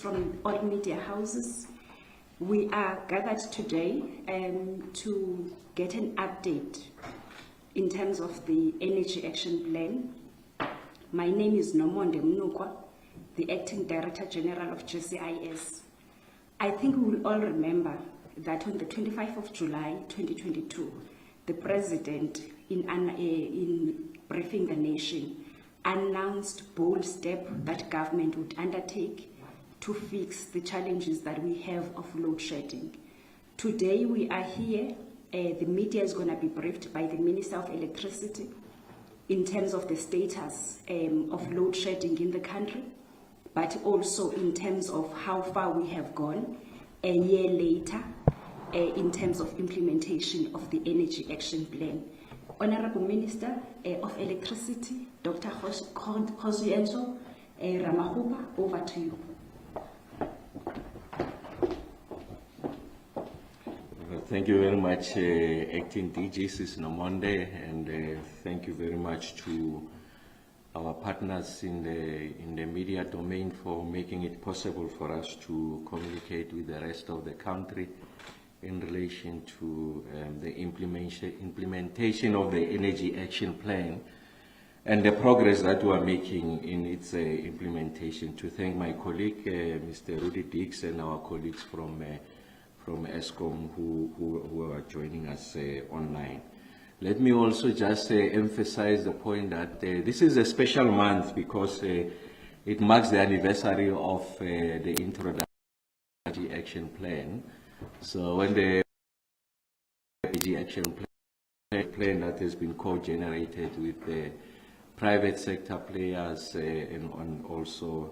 from all media houses. We are gathered today to get an update in terms of the Energy Action Plan. My name is Nomonde Mnukwa, the Acting Director General of GCIS. I think we will all remember that on the 25th of July 2022, the President, in briefing the nation, announced bold step that government would undertake to fix the challenges that we have of load shedding. Today we are here, the media is going to be briefed by the Minister of Electricity in terms of the status of load shedding in the country, but also in terms of how far we have gone a year later in terms of implementation of the Energy Action Plan. Honorable Minister of Electricity, Dr. Kgosientsho Ramokgopa, over to you. Thank you very much, Acting DG Sis Nomonde, and thank you very much to our partners in the media domain for making it possible for us to communicate with the rest of the country in relation to the implementation of the Energy Action Plan and the progress that we are making in its implementation. To thank my colleague, Mr. Rudy Dix, and our colleagues from ESCOM who are joining us online. Let me also just emphasize the point that this is a special month because it marks the anniversary of the introduction of the Energy Action Plan. So when the Energy Action Plan that has been co-generated with the private sector players and also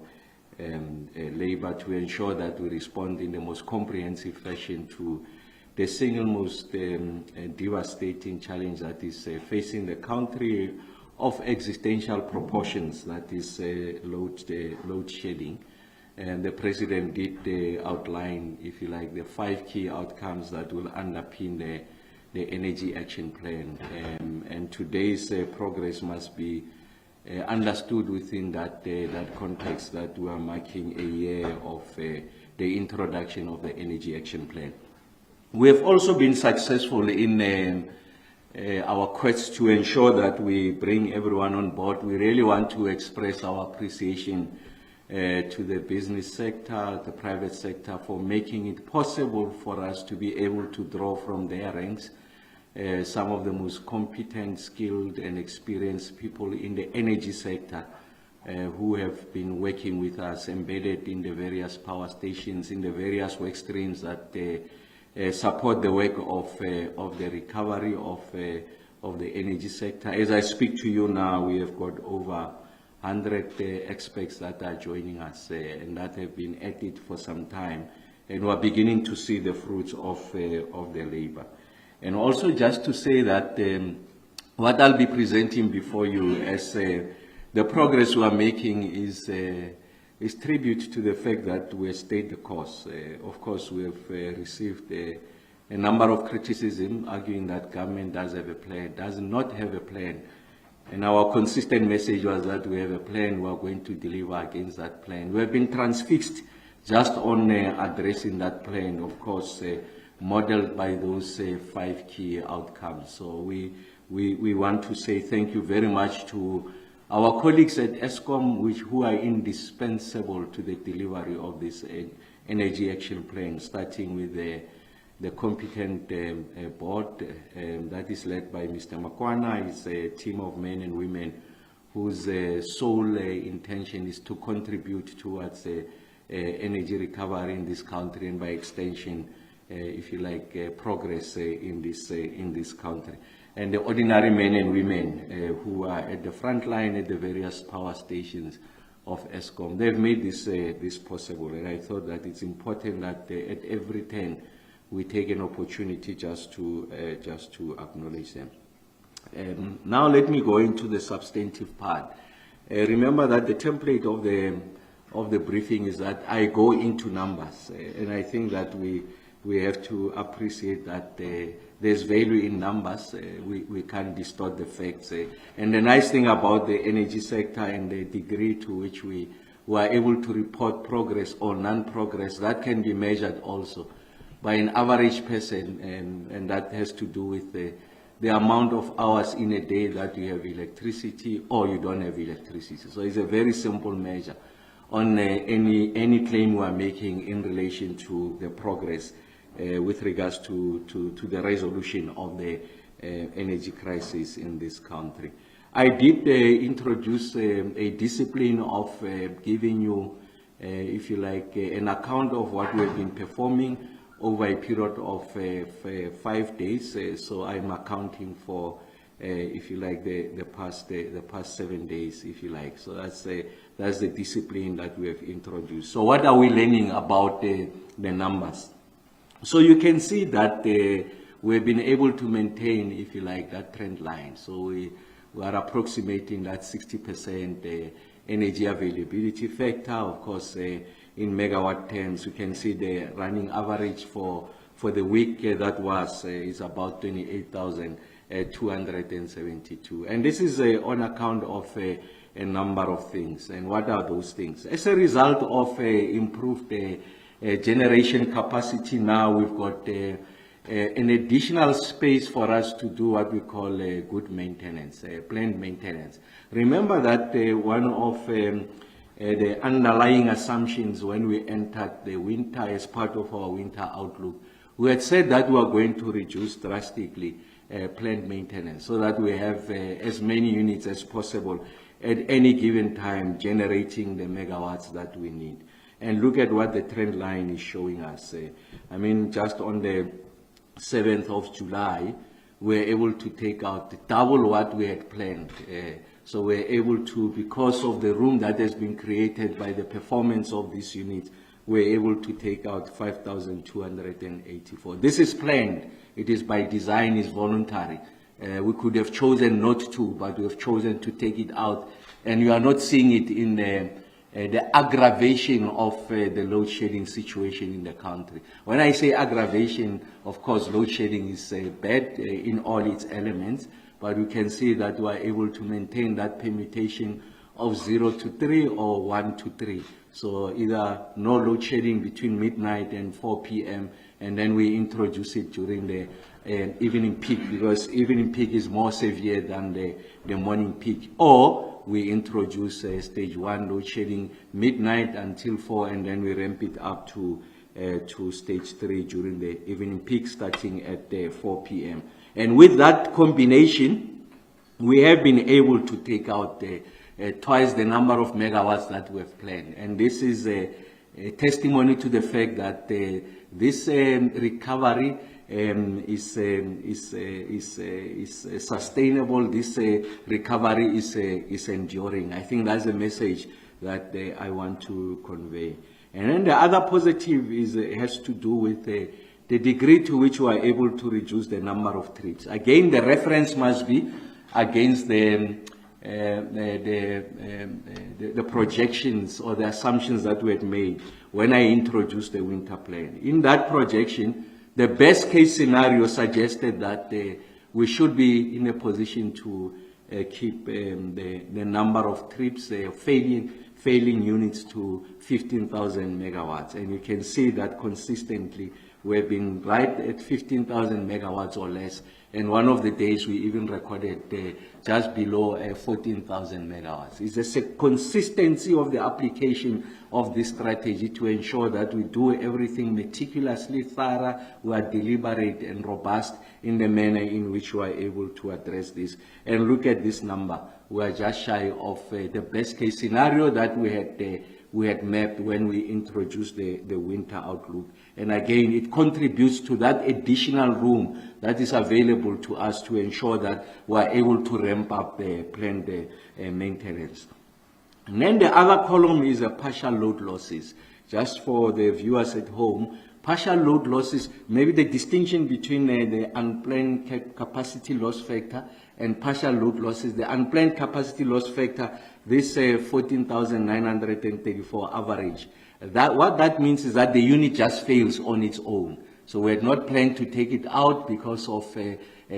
labor to ensure that we respond in the most comprehensive fashion to the single most devastating challenge that is facing the country of existential proportions, that is load shedding. And the President did outline, if you like, the 5 key outcomes that will underpin the Energy Action Plan. And today's progress must be understood within that context that we are marking a year of the introduction of the Energy Action Plan. We have also been successful in our quest to ensure that we bring everyone on board. We really want to express our appreciation to the business sector, the private sector, for making it possible for us to be able to draw from their ranks some of the most competent, skilled and experienced people in the energy sector who have been working with us, embedded in the various power stations, in the various work streams that support the work of the recovery of the energy sector. As I speak to you now, we have got over 100 experts that are joining us and that have been at it for some time, and we are beginning to see the fruits of the labor. And also just to say that what I'll be presenting before you as the progress we are making is tribute to the fact that we have stayed the course. Of course, we have received a number of criticism arguing that government does not have a plan. And our consistent message was that we have a plan, we are going to deliver against that plan. We have been transfixed just on addressing that plan, of course, modeled by those 5 key outcomes. So we want to say thank you very much to our colleagues at ESCOM, who are indispensable to the delivery of this Energy Action Plan, starting with the competent board that is led by Mr. Makwana. It's a team of men and women whose sole intention is to contribute towards energy recovery in this country and by extension, if you like, progress in this country. And the ordinary men and women who are at the front line at the various power stations of ESCOM. They've made this possible, and I thought that it's important that at every turn we take an opportunity just to acknowledge them. Now let me go into the substantive part. Remember that the template of the briefing is that I go into numbers, and I think that we have to appreciate that there's value in numbers. We can't distort the facts. And the nice thing about the energy sector and the degree to which we we are able to report progress or non-progress. That can be measured also by an average person, and that has to do with the amount of hours in a day that you have electricity or you don't have electricity. So it's a very simple measure on any claim we are making in relation to the progress with regards to the resolution of the energy crisis in this country. I did introduce a discipline of giving you, if you like, an account of what we have been performing over a period of 5 days. So I'm accounting for, if you like, the past 7 days, if you like. So that's the discipline that we have introduced. So what are we learning about the numbers? So you can see that we've been able to maintain, if you like, that trend line. So we are approximating that 60% energy availability factor. Of course, in megawatt terms, you can see the running average for the week that was is about 28,272. And this is on account of a number of things. And what are those things? As a result of improved generation capacity, now we've got an additional space for us to do what we call good maintenance, planned maintenance. Remember that one of the underlying assumptions when we entered the winter as part of our winter outlook, we had said that we are going to reduce drastically planned maintenance so that we have as many units as possible at any given time generating the megawatts that we need. And look at what the trend line is showing us. I mean, just on the 7th of July, we're able to take out double what we had planned. So we're able to, because of the room that has been created by the performance of these units, we're able to take out 5,284. This is planned. It is by design, it's voluntary. We could have chosen not to, but we have chosen to take it out. And you are not seeing it in the aggravation of the load shedding situation in the country. When I say aggravation, of course, load shedding is bad in all its elements, but we can see that we are able to maintain that permutation of 0 to 3 or 1 to 3. So either no load shedding between midnight and 4 p.m. and then we introduce it during the evening peak, because evening peak is more severe than the morning peak. Or we introduce stage 1 load shedding midnight until 4, and then we ramp it up to stage 3 during the evening peak starting at 4 p.m. And with that combination, we have been able to take out twice the number of megawatts that we have planned. And this is a testimony to the fact that this recovery is sustainable. This recovery is enduring. I think that's a message that I want to convey. And then the other positive has to do with the degree to which we are able to reduce the number of trips. Again, the reference must be against the projections or the assumptions that we had made when I introduced the winter plan. In that projection, the best case scenario suggested that we should be in a position to keep the number of trips, failing units to 15,000 megawatts. And you can see that consistently we've been right at 15,000 megawatts or less. And one of the days we even recorded just below 14,000 megawatts. It's a consistency of the application of this strategy to ensure that we do everything meticulously thorough, we are deliberate and robust in the manner in which we are able to address this. And look at this number. We are just shy of the best case scenario that we had mapped when we introduced the winter outlook. And again, it contributes to that additional room that is available to us to ensure that we are able to ramp up the planned maintenance. And then the other column is partial load losses. Just for the viewers at home, partial load losses, maybe the distinction between the unplanned capacity loss factor and partial load losses. The unplanned capacity loss factor, this 14,934 average. What that means is that the unit just fails on its own. So we had not planned to take it out because of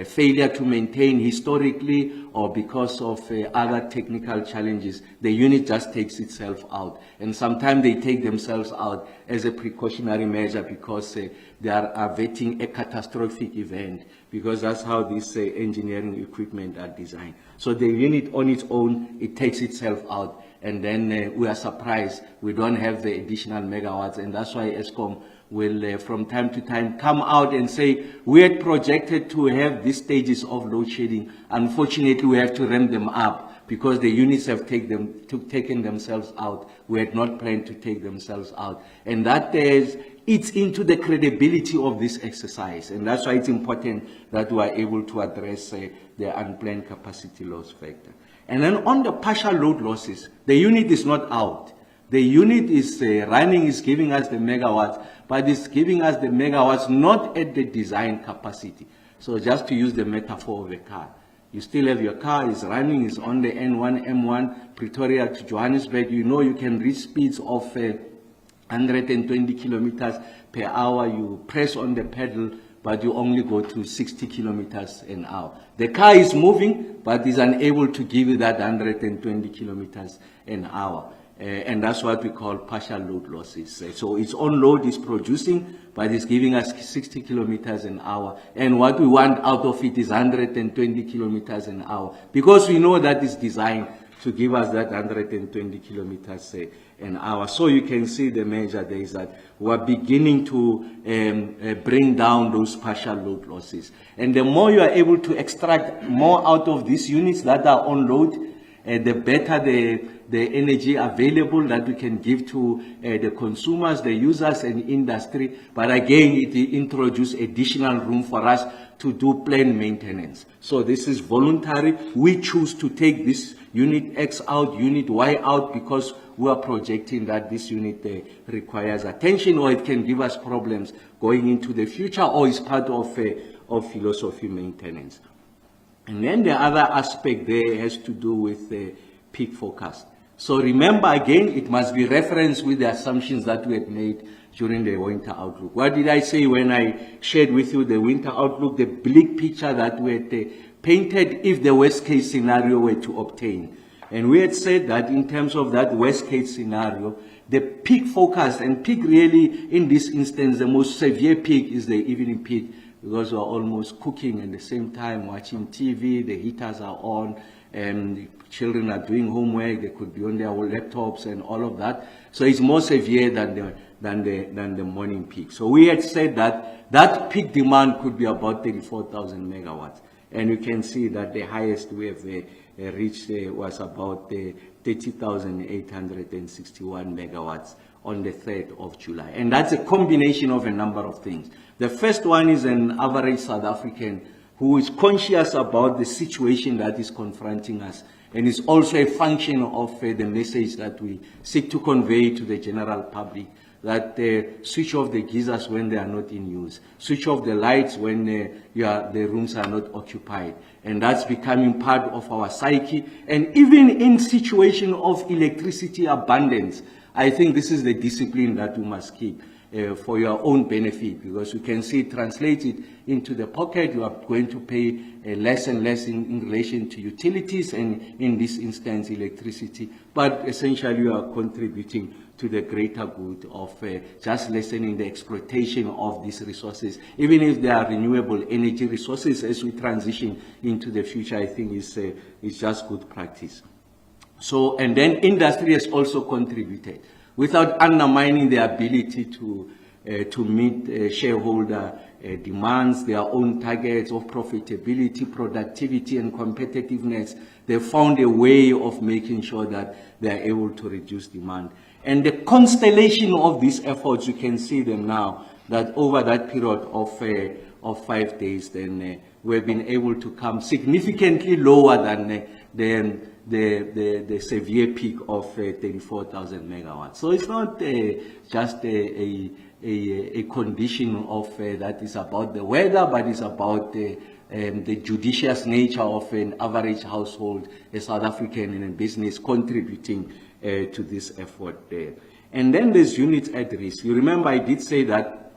failure to maintain historically or because of other technical challenges, the unit just takes itself out. And sometimes they take themselves out as a precautionary measure because they are averting a catastrophic event, because that's how these engineering equipment are designed. So the unit on its own, it takes itself out, and then we are surprised we don't have the additional megawatts, and that's why ESCOM will from time to time come out and say, we had projected to have these stages of load shedding. Unfortunately, we have to ramp them up because the units have taken themselves out. We had not planned to take themselves out. And that eats into the credibility of this exercise. And that's why it's important that we are able to address the unplanned capacity loss factor. And then on the partial load losses, the unit is not out. The unit is running, is giving us the megawatts, but it's giving us the megawatts not at the design capacity. So just to use the metaphor of a car, you still have your car, is running, is on the N1, M1, Pretoria to Johannesburg. You know you can reach speeds of 120 kilometers per hour. You press on the pedal, but you only go to 60 kilometers an hour. The car is moving, but is unable to give you that 120 kilometers an hour. And that's what we call partial load losses. So its own load is producing, but it's giving us 60 kilometers an hour. And what we want out of it is 120 kilometers an hour, because we know that it's designed to give us that 120 kilometers an hour. So you can see the measure there is that we're beginning to bring down those partial load losses. And the more you are able to extract more out of these units that are on load, the better the energy available that we can give to the consumers, the users, and industry. But again, it introduces additional room for us to do planned maintenance. So this is voluntary. We choose to take this unit X out, unit Y out, because we are projecting that this unit requires attention, or it can give us problems going into the future, or is part of philosophy maintenance. And then the other aspect there has to do with the peak forecast. So remember, again, it must be referenced with the assumptions that we had made during the winter outlook. What did I say when I shared with you the winter outlook, the bleak picture that we had painted if the worst case scenario were to obtain? And we had said that in terms of that worst case scenario, the peak forecast, and peak really in this instance, the most severe peak is the evening peak, because we're almost cooking at the same time, watching TV, the heaters are on, and the children are doing homework, they could be on their laptops and all of that. So it's more severe than the morning peak. So we had said that that peak demand could be about 34,000 megawatts. And you can see that the highest we have reached was about 30,861 megawatts on the 3rd of July. And that's a combination of a number of things. The first one is an average South African who is conscious about the situation that is confronting us, and is also a function of the message that we seek to convey to the general public, that switch off the geysers when they are not in use, switch off the lights when the rooms are not occupied. And that's becoming part of our psyche. And even in situation of electricity abundance, I think this is the discipline that we must keep for your own benefit, because you can see it translated into the pocket. You are going to pay less and less in relation to utilities, and in this instance electricity, but essentially you are contributing to the greater good of just lessening the exploitation of these resources, even if they are renewable energy resources. As we transition into the future, I think it's just good practice. So, and then industry has also contributed without undermining the ability to meet shareholder demands, their own targets of profitability, productivity, and competitiveness. They found a way of making sure that they are able to reduce demand. And the constellation of these efforts, you can see them now, that over that period of 5 days, then we've been able to come significantly lower than the severe peak of 34,000 megawatts. So it's not just a condition of that is about the weather, but it's about the judicious nature of an average household, a South African in a business contributing to this effort there. And then there's units at risk. You remember I did say that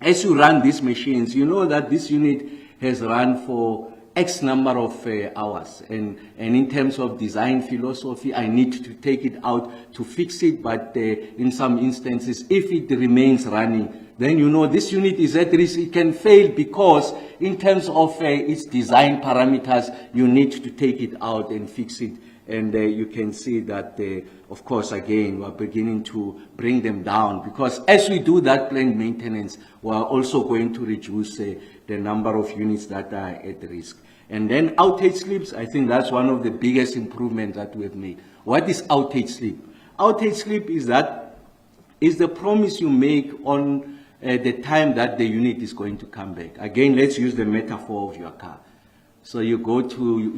as you run these machines, you know that this unit has run for X number of hours, and in terms of design philosophy, I need to take it out to fix it, but in some instances, if it remains running, then you know this unit is at risk, it can fail because in terms of its design parameters, you need to take it out and fix it. And you can see that, of course, again, we're beginning to bring them down because as we do that planned maintenance, we're also going to reduce the number of units that are at risk. And then outage slips, I think that's one of the biggest improvements that we've made. What is outage slip? Outage slip is the promise you make on the time that the unit is going to come back. Again, let's use the metaphor of your car. So you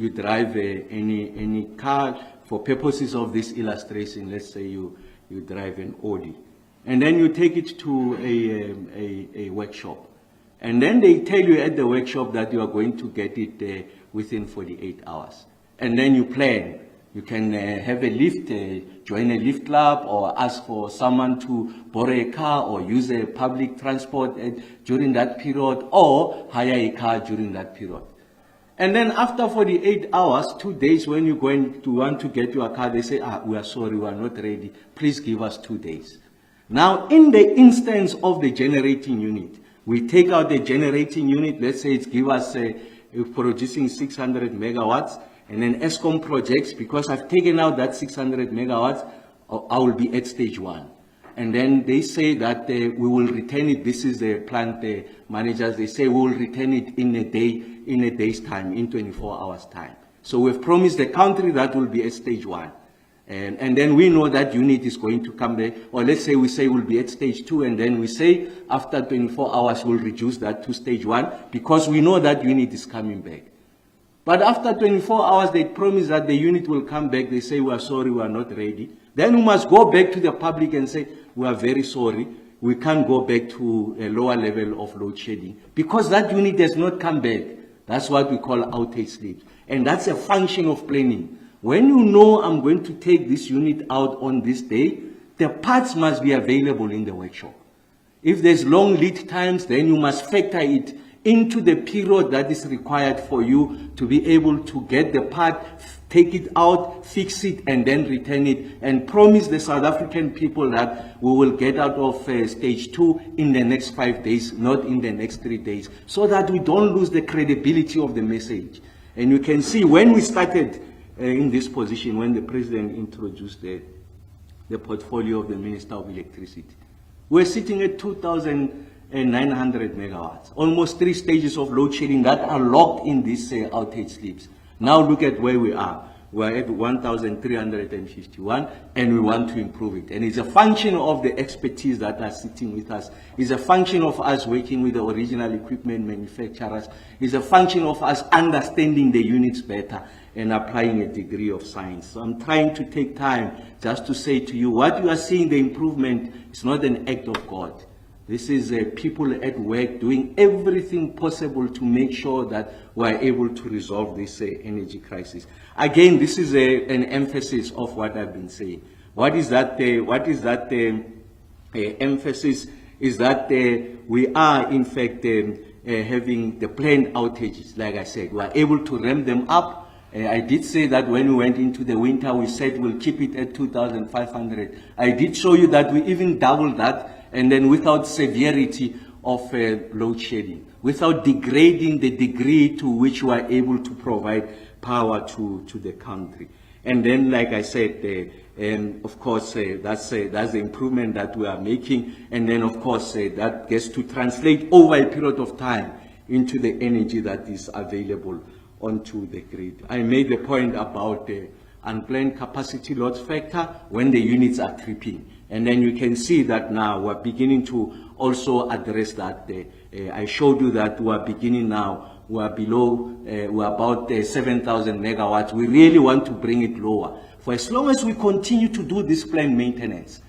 drive any car. For purposes of this illustration, let's say you drive an Audi. And then you take it to a workshop. And then they tell you at the workshop that you are going to get it within 48 hours. And then you plan. You can have a lift, join a lift club, or ask for someone to borrow a car or use a public transport during that period, or hire a car during that period. And then after 48 hours, 2 days, when you're going to want to get your car, they say, we are sorry, we are not ready. Please give us 2 days. Now, in the instance of the generating unit, we take out the generating unit, let's say it's give us producing 600 megawatts, and then ESCOM projects, because I've taken out that 600 megawatts, I will be at stage 1. And then they say that we will return it. This is the plant managers. They say we will return it in a day's time, in 24 hours time. So we've promised the country that will be at stage 1. And then we know that unit is going to come back. Or let's say we say we'll be at stage 2, and then we say after 24 hours we'll reduce that to stage 1 because we know that unit is coming back. But after 24 hours, they promise that the unit will come back. They say, we are sorry, we are not ready. Then we must go back to the public and say, we are very sorry. We can't go back to a lower level of load shedding because that unit has not come back. That's what we call outage slips. And that's a function of planning. When you know I'm going to take this unit out on this day, the parts must be available in the workshop. If there's long lead times, then you must factor it into the period that is required for you to be able to get the part, take it out, fix it, and then return it, and promise the South African people that we will get out of stage 2 in the next 5 days, not in the next 3 days, so that we don't lose the credibility of the message. And you can see when we started in this position, when the president introduced the portfolio of the Minister of Electricity, we're sitting at 2,900 megawatts, almost 3 stages of load shedding that are locked in these outage slips. Now look at where we are. We're at 1,351, and we want to improve it. And it's a function of the expertise that are sitting with us. It's a function of us working with the original equipment manufacturers. It's a function of us understanding the units better and applying a degree of science. So I'm trying to take time just to say to you, what you are seeing, the improvement, is not an act of God. This is people at work doing everything possible to make sure that we're able to resolve this energy crisis. Again, this is an emphasis of what I've been saying. What is that emphasis? Is that we are, in fact, having the planned outages. Like I said, we are able to ramp them up. I did say that when we went into the winter, we said we'll keep it at 2,500. I did show you that we even doubled that, and then without severity of load shedding, without degrading the degree to which we are able to provide power to the country. And then, like I said, of course, that's the improvement that we are making. And then, of course, that gets to translate over a period of time into the energy that is available onto the grid. I made the point about the unplanned capacity load factor when the units are tripping. And then you can see that now we're beginning to also address that. I showed you that we're beginning now, we're below, we're about 7,000 megawatts. We really want to bring it lower. For as long as we continue to do this planned maintenance,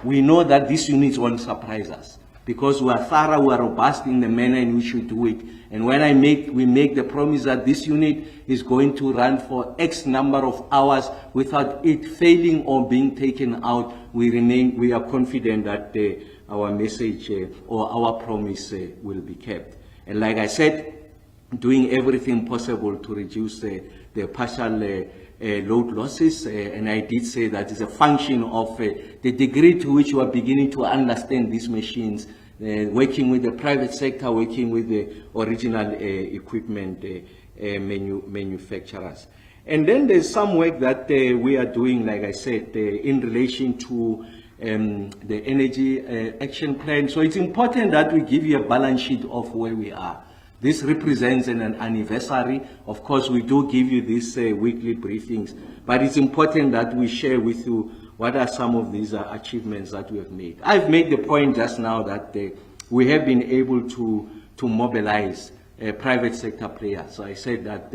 we know that these units won't surprise us because we are thorough, we are robust in the manner in which we do it. And when we make the promise that this unit is going to run for X number of hours without it failing or being taken out, we are confident that our message or our promise will be kept. And like I said, doing everything possible to reduce the partial load losses, and I did say that it's a function of the degree to which we are beginning to understand these machines, working with the private sector, working with the original equipment manufacturers. And then there's some work that we are doing, like I said, in relation to the energy action plan. So it's important that we give you a balance sheet of where we are. This represents an anniversary. Of course, we do give you these weekly briefings, but it's important that we share with you what are some of these achievements that we have made. I've made the point just now that we have been able to mobilize private sector players. So I said that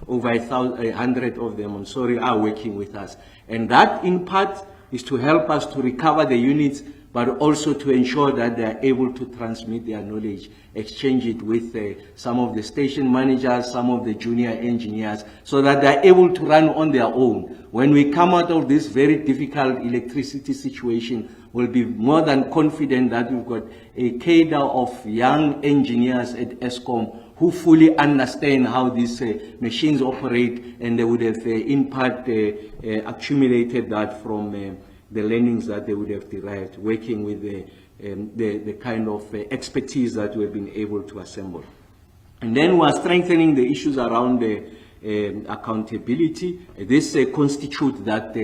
over 100 of them, are working with us. And that in part is to help us to recover the units, but also to ensure that they are able to transmit their knowledge, exchange it with some of the station managers, some of the junior engineers, so that they are able to run on their own. When we come out of this very difficult electricity situation, we'll be more than confident that we've got a cadre of young engineers at ESCOM who fully understand how these machines operate, and they would have in part accumulated that from the learnings that they would have derived working with the kind of expertise that we've been able to assemble. And then we are strengthening the issues around accountability. This constitutes that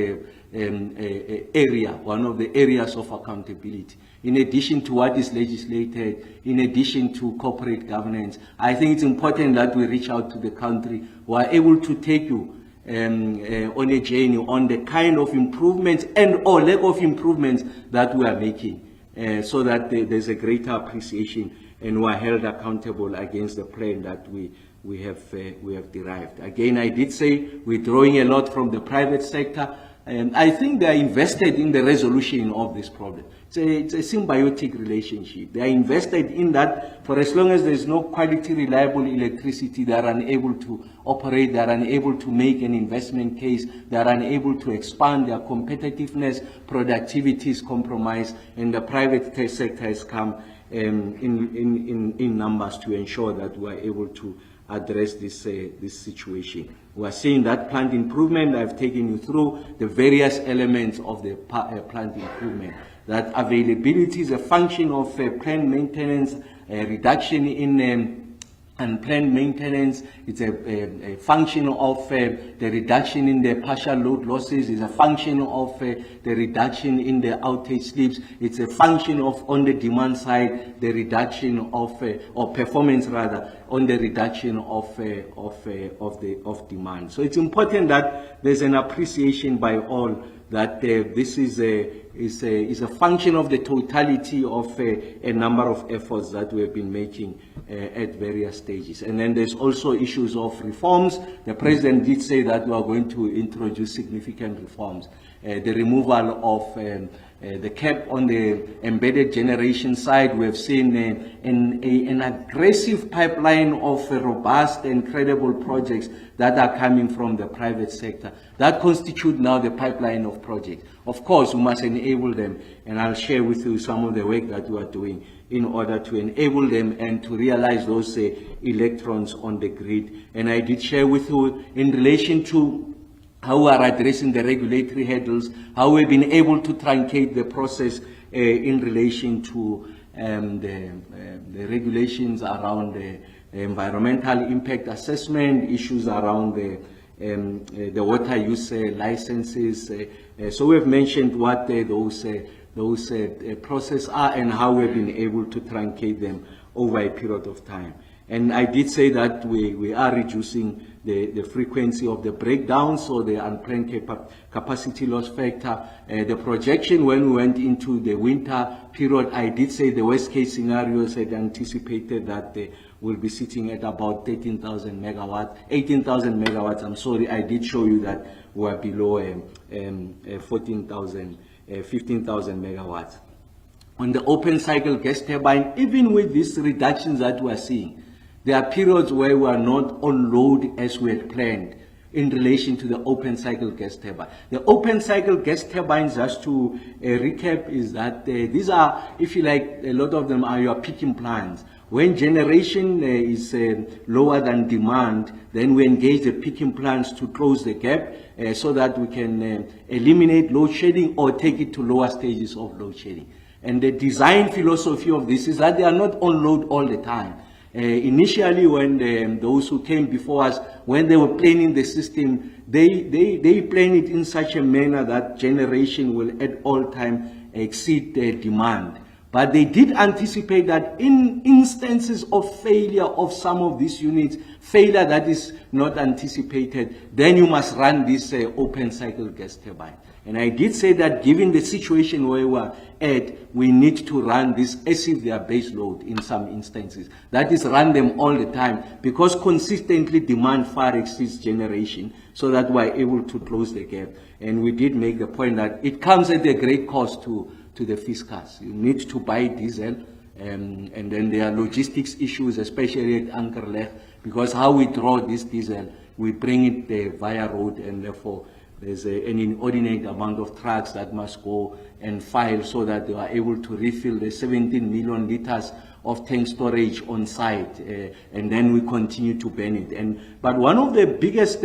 area, one of the areas of accountability. In addition to what is legislated, in addition to corporate governance, I think it's important that we reach out to the country who are able to take you on a journey on the kind of improvements and or lack of improvements that we are making, so that there's a greater appreciation and we are held accountable against the plan that we have derived. Again, I did say we're drawing a lot from the private sector, and I think they are invested in the resolution of this problem. It's a symbiotic relationship. They are invested in that. For as long as there's no quality, reliable electricity, they are unable to operate, they are unable to make an investment case, they are unable to expand their competitiveness, productivity is compromised, and the private sector has come in numbers to ensure that we are able to address this situation. We are seeing that plant improvement. I've taken you through the various elements of the plant improvement. That availability is a function of plant maintenance, reduction in unplanned maintenance. It's a function of the reduction in the partial load losses. It's a function of the reduction in the outage slips. It's a function of, on the demand side, the reduction of, or performance rather, on the reduction of demand. So it's important that there's an appreciation by all that this is a function of the totality of a number of efforts that we have been making at various stages. And then there's also issues of reforms. The President did say that we are going to introduce significant reforms. The removal of the cap on the embedded generation side. We have seen an aggressive pipeline of robust and credible projects that are coming from the private sector. That constitute now the pipeline of projects. Of course, we must enable them, and I'll share with you some of the work that we are doing in order to enable them and to realize those electrons on the grid. And I did share with you in relation to how we are addressing the regulatory hurdles, how we've been able to truncate the process in relation to the regulations around the environmental impact assessment, issues around the water use licenses. So we've mentioned what those processes are and how we've been able to truncate them over a period of time. And I did say that we are reducing the frequency of the breakdowns, so the unplanned capacity loss factor. The projection when we went into the winter period, I did say the worst case scenarios had anticipated that we'll be sitting at about 13,000 megawatts, 18,000 megawatts. I'm sorry, I did show you that we're below 15,000 megawatts. On the open cycle gas turbine, even with these reductions that we're seeing, there are periods where we are not on load as we had planned in relation to the open cycle gas turbine. The open cycle gas turbines, just to recap, is that these are, if you like, a lot of them are your peaking plants, When generation is lower than demand, then we engage the peaking plants to close the gap so that we can eliminate load shedding or take it to lower stages of load shedding. And the design philosophy of this is that they are not on load all the time. Initially, when those who came before us, when they were planning the system, they plan it in such a manner that generation will at all time exceed the demand. But they did anticipate that in instances of failure of some of these units, failure that is not anticipated, then you must run this open cycle gas turbine. And I did say that given the situation where we are at, we need to run this as if they are base load in some instances. That is, run them all the time, because consistently demand far exceeds generation, so that we are able to close the gap. And we did make the point that it comes at a great cost to the fiscals. You need to buy diesel, and then there are logistics issues, especially at Ankerleg, because how we draw this diesel, we bring it via road, and therefore there's an inordinate amount of trucks that must go and file so that they are able to refill the 17 million liters of tank storage on site, and then we continue to burn it. But one of the biggest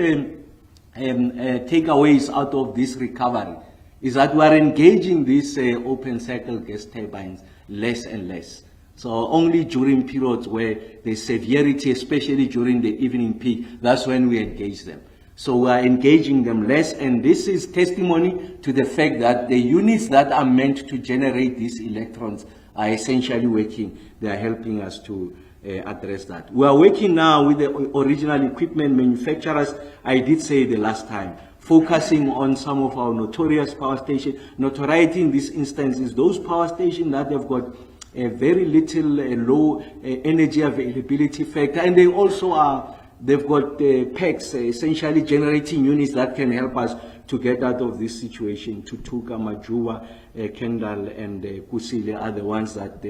takeaways out of this recovery is that we are engaging these open cycle gas turbines less and less. So only during periods where there's severity, especially during the evening peak, that's when we engage them. So we are engaging them less, and this is testimony to the fact that the units that are meant to generate these electrons are essentially working. They are helping us to address that. We are working now with the original equipment manufacturers. I did say the last time, focusing on some of our notorious power stations. Notoriety in this instance is those power stations that have got a very little low energy availability factor, and they also are, they've got PECs, essentially generating units that can help us to get out of this situation. Tutuka, Majuba, Kendal, and Kusile are the ones that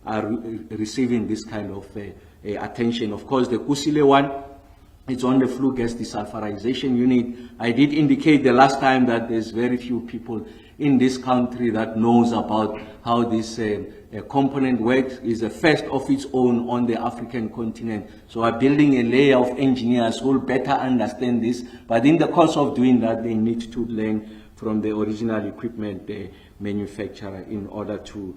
are receiving this kind of attention. Of course, the Kusile one, it's on the flue gas desulfurization unit. I did indicate the last time that there's very few people in this country that knows about how this component works. Is a first of its own on the African continent. So we're building a layer of engineers who will better understand this. But in the course of doing that, they need to learn from the original equipment manufacturer in order to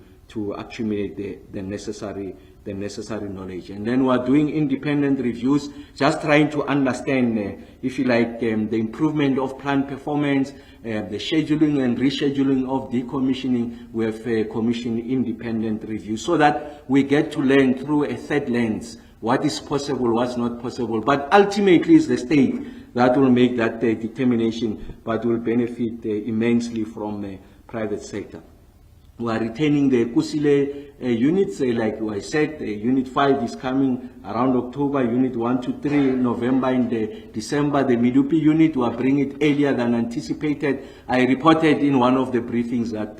accumulate the necessary knowledge. And then we're doing independent reviews, just trying to understand, if you like, the improvement of plant performance, the scheduling and rescheduling of decommissioning. We have commissioned independent reviews so that we get to learn through a third lens what is possible, what's not possible. But ultimately, it's the state that will make that determination, but will benefit immensely from the private sector. We are retaining the Kusile units, like I said, Unit 5 is coming around October, Unit 1 to 3 November, and December. The Medupi unit will bring it earlier than anticipated. I reported in one of the briefings that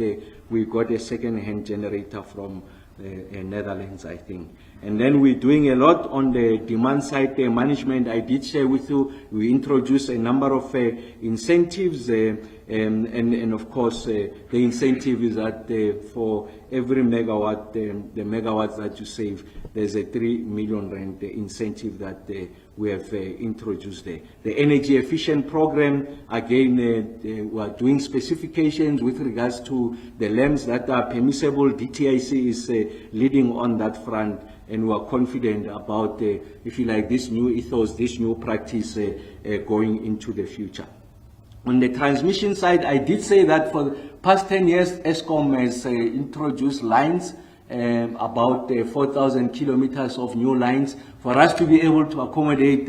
we got a second-hand generator from Netherlands, I think. And then we're doing a lot on the demand side management. I did share with you, we introduced a number of incentives, and of course, the incentive is that for every megawatt, the megawatts that you save, there's a 3 million rand incentive that we have introduced there. The energy efficient program, again, we are doing specifications with regards to the lamps that are permissible. DTIC is leading on that front, and we are confident about, if you like, this new ethos, this new practice going into the future. On the transmission side, I did say that for the past 10 years, Eskom has introduced lines, about 4,000 kilometers of new lines. For us to be able to accommodate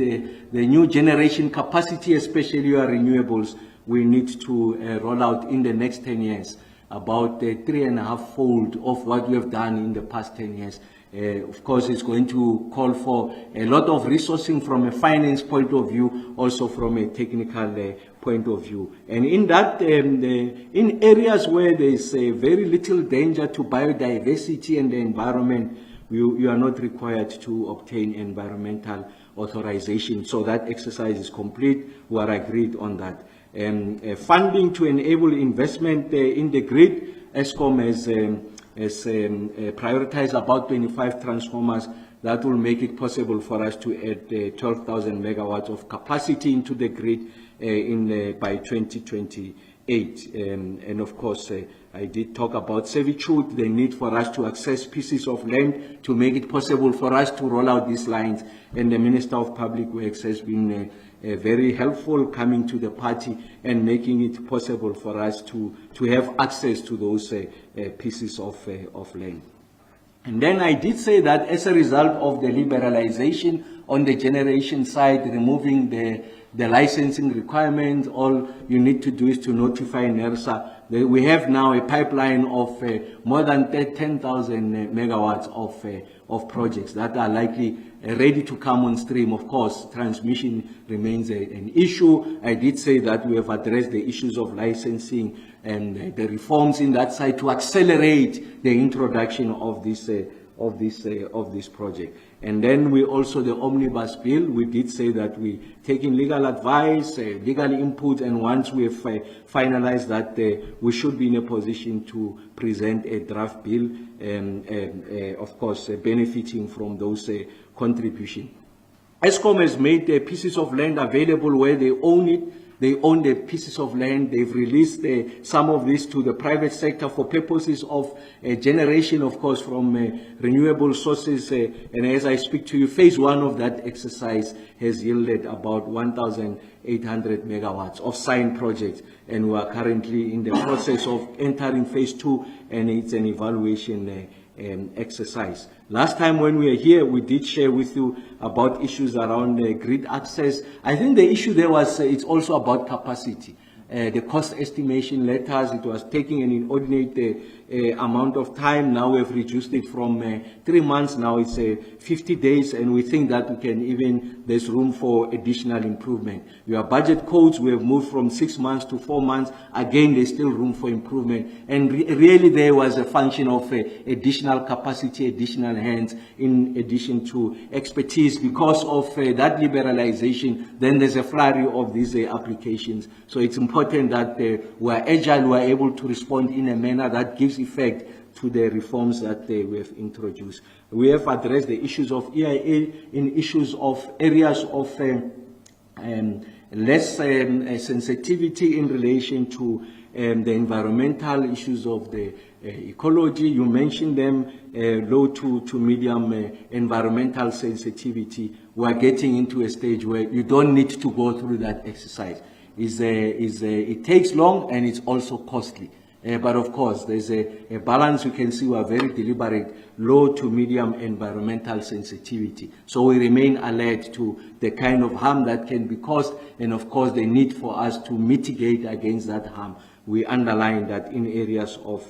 the new generation capacity, especially our renewables, we need to roll out in the next 10 years about 3.5-fold of what we have done in the past 10 years. Of course, it's going to call for a lot of resourcing from a finance point of view, also from a technical point of view. And in that, in areas where there is very little danger to biodiversity and the environment, you are not required to obtain environmental authorization. So that exercise is complete. We are agreed on that. Funding to enable investment in the grid, Eskom has prioritized about 25 transformers that will make it possible for us to add 12,000 megawatts of capacity into the grid by 2028. And of course, I did talk about servitude, the need for us to access pieces of land to make it possible for us to roll out these lines. And the Minister of Public Works has been very helpful coming to the party and making it possible for us to have access to those pieces of land. And then I did say that as a result of the liberalization on the generation side, removing the licensing requirements, all you need to do is to notify NERSA. We have now a pipeline of more than 10,000 megawatts of projects that are likely ready to come on stream. Of course, transmission remains an issue. I did say that we have addressed the issues of licensing and the reforms in that side to accelerate the introduction of this project. And then we also, the omnibus bill, we did say that we taking legal advice, legal input, and once we have finalized that, we should be in a position to present a draft bill, of course, benefiting from those contributions. ESCOM has made pieces of land available where they own it. They own the pieces of land. They've released some of this to the private sector for purposes of generation, of course, from renewable sources. And as I speak to you, phase one of that exercise has yielded about 1,800 megawatts of signed projects. And we are currently in the process of entering phase two, and it's an evaluation exercise. Last time when we were here, we did share with you about issues around grid access. I think the issue there was it's also about capacity. The cost estimation letters, it was taking an inordinate amount of time. Now we've reduced it from 3 months. Now it's 50 days, and we think that we can even, there's room for additional improvement. Your budget codes, we have moved from 6 months to 4 months. Again, there's still room for improvement. And really there was a function of additional capacity, additional hands, in addition to expertise. Because of that liberalization, then there's a flurry of these applications. So it's important that we are agile, we are able to respond in a manner that gives effect to the reforms that we have introduced. We have addressed the issues of EIA in issues of areas of less sensitivity in relation to the environmental issues of the ecology. You mentioned them, low to medium environmental sensitivity. We are getting into a stage where you don't need to go through that exercise. It takes long and it's also costly. But of course, there's a balance. You can see we are very deliberate, low to medium environmental sensitivity. So we remain alert to the kind of harm that can be caused, and of course the need for us to mitigate against that harm. We underline that in areas of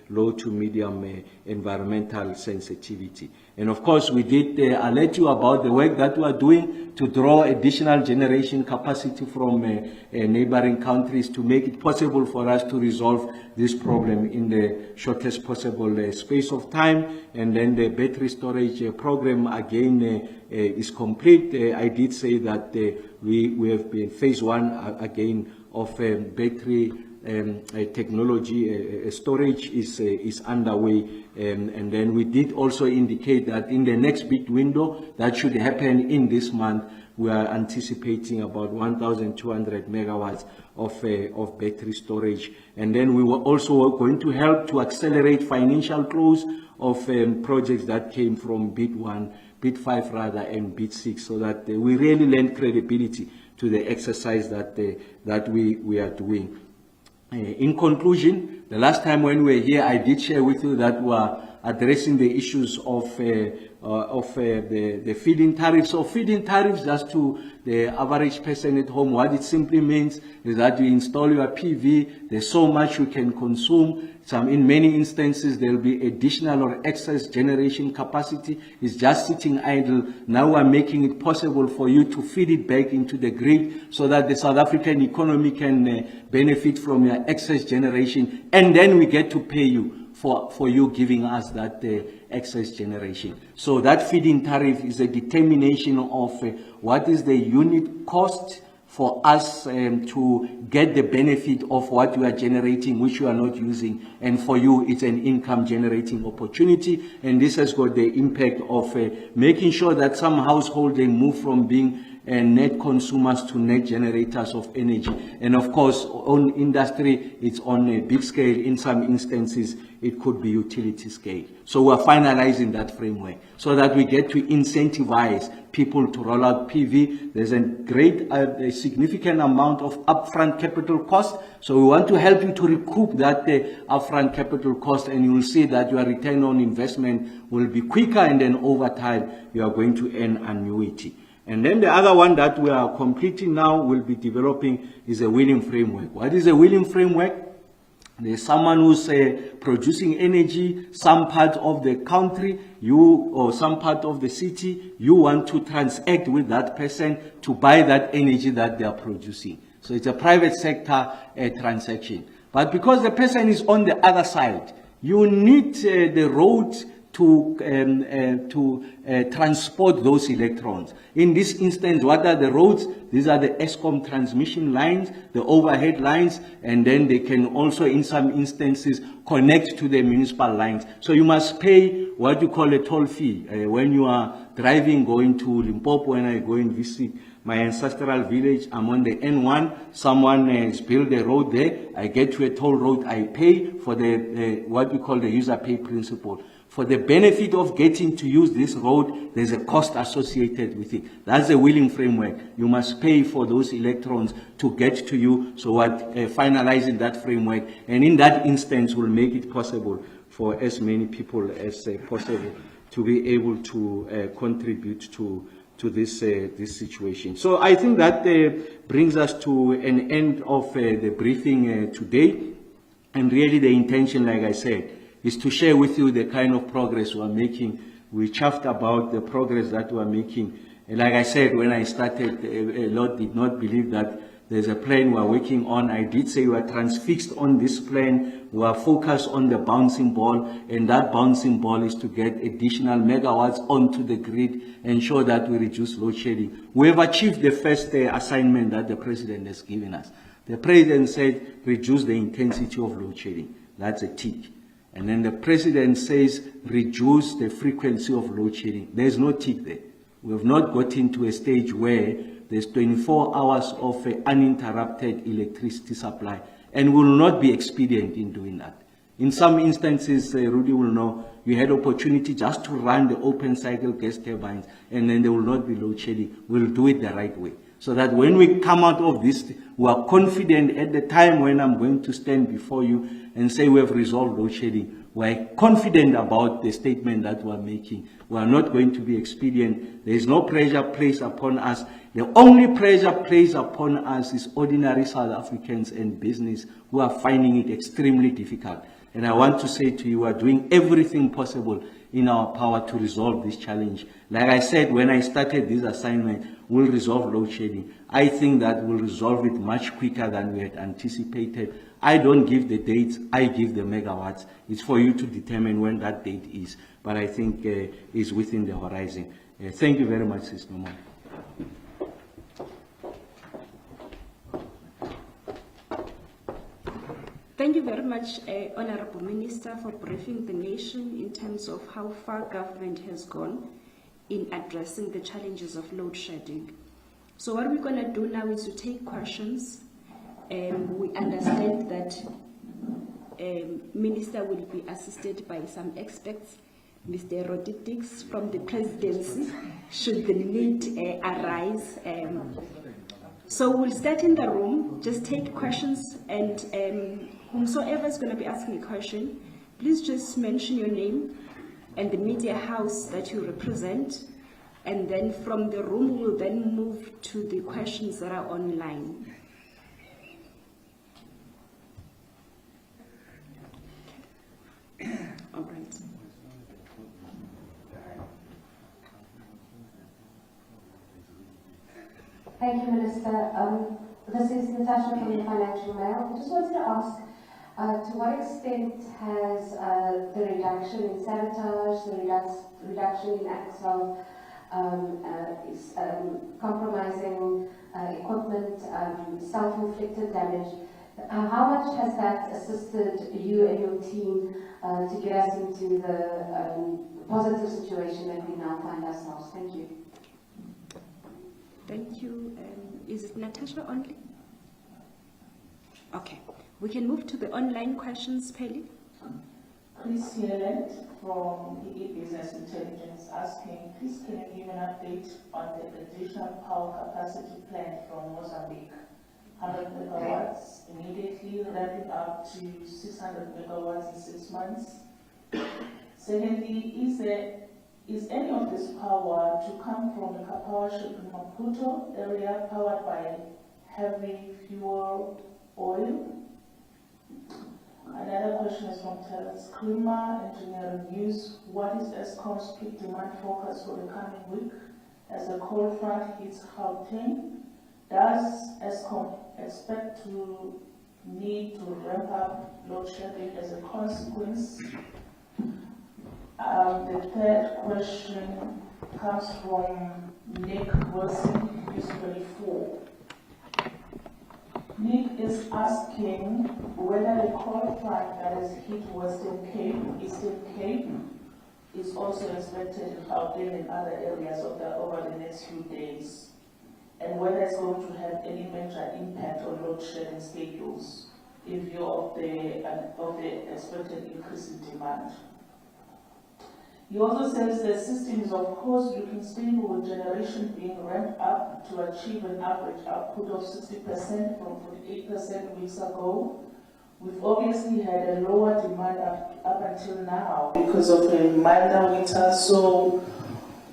low to medium environmental sensitivity. And of course, we did alert you about the work that we are doing to draw additional generation capacity from neighboring countries to make it possible for us to resolve this problem in the shortest possible space of time. And then the battery storage program again is complete. I did say that we have been phase one again of battery technology storage is underway, and then we did also indicate that in the next big window that should happen in this month, we are anticipating about 1,200 megawatts of battery storage. And then we were also going to help to accelerate financial close of projects that came from bid 1, bid 5 rather, and bid 6, so that we really lend credibility to the exercise that we are doing. In conclusion, the last time when we were here, I did share with you that we are addressing the issues of the feed-in tariffs. So feed-in tariffs, just to the average person at home, what it simply means is that you install your PV, there's so much you can consume. In many instances, there will be additional or excess generation capacity. It's just sitting idle. Now we're making it possible for you to feed it back into the grid so that the South African economy can benefit from your excess generation. And then we get to pay you for you giving us that excess generation. So that feed-in tariff is a determination of what is the unit cost for us to get the benefit of what you are generating, which you are not using, and for you it's an income generating opportunity. And this has got the impact of making sure that some households, they move from being net consumers to net generators of energy. And of course, on industry, it's on a big scale. In some instances, it could be utility scale. So we're finalizing that framework so that we get to incentivize people to roll out PV. There's a significant amount of upfront capital cost. So we want to help you to recoup that upfront capital cost, and you will see that your return on investment will be quicker, and then over time, you are going to earn annuity. And then the other one that we are completing now, will be developing, is a wheeling framework. What is a wheeling framework? There's someone who's producing energy, some part of the country, or some part of the city, you want to transact with that person to buy that energy that they are producing. So it's a private sector transaction. But because the person is on the other side, you need the road to transport those electrons. In this instance, what are the roads? These are the ESCOM transmission lines, the overhead lines, and then they can also, in some instances, connect to the municipal lines. So you must pay what you call a toll fee. When you are driving, going to Limpopo, when I go and visit my ancestral village, I'm on the N1, someone has built a road there, I get to a toll road, I pay for the what we call the user pay principle. For the benefit of getting to use this road, there's a cost associated with it. That's the wheeling framework. You must pay for those electrons to get to you. So what finalizing that framework, and in that instance, will make it possible for as many people as possible to be able to contribute to this situation. So I think that brings us to an end of the briefing today. And really the intention, like I said, is to share with you the kind of progress we're making. We chuffed about the progress that we're making. And like I said, when I started, a lot did not believe that there's a plan we're working on. I did say we're transfixed on this plan. We're focused on the bouncing ball, and that bouncing ball is to get additional megawatts onto the grid, ensure that we reduce load shedding. We have achieved the first assignment that the President has given us. The President said, reduce the intensity of load shedding. That's a tick. And then the President says, reduce the frequency of load shedding. There's no tick there. We have not gotten to a stage where there's 24 hours of uninterrupted electricity supply, and will not be expedient in doing that. In some instances, Rudy will know, you had opportunity just to run the open cycle gas turbines, and then there will not be load shedding. We'll do it the right way. So that when we come out of this, we are confident at the time when I'm going to stand before you and say we have resolved load shedding. We're confident about the statement that we're making. We are not going to be expedient. There is no pressure placed upon us. The only pressure placed upon us is ordinary South Africans and business who are finding it extremely difficult. And I want to say to you, we are doing everything possible in our power to resolve this challenge. Like I said, when I started this assignment, we'll resolve load shedding. I think that we'll resolve it much quicker than we had anticipated. I don't give the dates, I give the megawatts. It's for you to determine when that date is, but I think is within the horizon. Thank you very much, Sister Mo. Thank you very much, Honorable Minister, for briefing the nation in terms of how far government has gone in addressing the challenges of load shedding. So what we're going to do now is to take questions. We understand that Minister will be assisted by some experts, Mr. Roditics from the presidency, should the need arise. So we'll start in the room, just take questions, and whomsoever is going to be asking a question, please just mention your name and the media house that you represent, and then from the room we'll then move to the questions that are online. All right. Thank you, Minister. This is Natasha from the Financial Mail. I just wanted to ask, to what extent has the reduction in sabotage, the reduction in acts of compromising equipment, self-inflicted damage. How much has that assisted you and your team to get us into the positive situation that we now find ourselves? Thank you. Thank you. Is it Natasha only? Okay. We can move to the online questions, Peli. Chris Yeland from the Business Intelligence asking, please can you give an update on the additional power capacity plan from Mozambique? 100 megawatts immediately, ramping up to 600 megawatts in 6 months. Secondly, is any of this power to come from the power ship in Maputo area powered by heavy fuel oil? Another question is from Terence Klima, Engineering News. What is ESCOM's peak demand forecast for the coming week as the cold front hits Gauteng? Does ESCOM expect to need to ramp up load shedding as a consequence? The third question comes from Nick Wilson, News 24. Nick is asking whether the cold front that has hit Western Cape, Eastern Cape, is also expected in Gauteng and other areas over the next few days, and whether it's going to have any major impact on load shedding schedules in view of the expected increase in demand. He also says the system is of course looking stable with generation being ramped up to achieve an average output of 60% from 48% weeks ago. We've obviously had a lower demand up until now because of a milder winter, so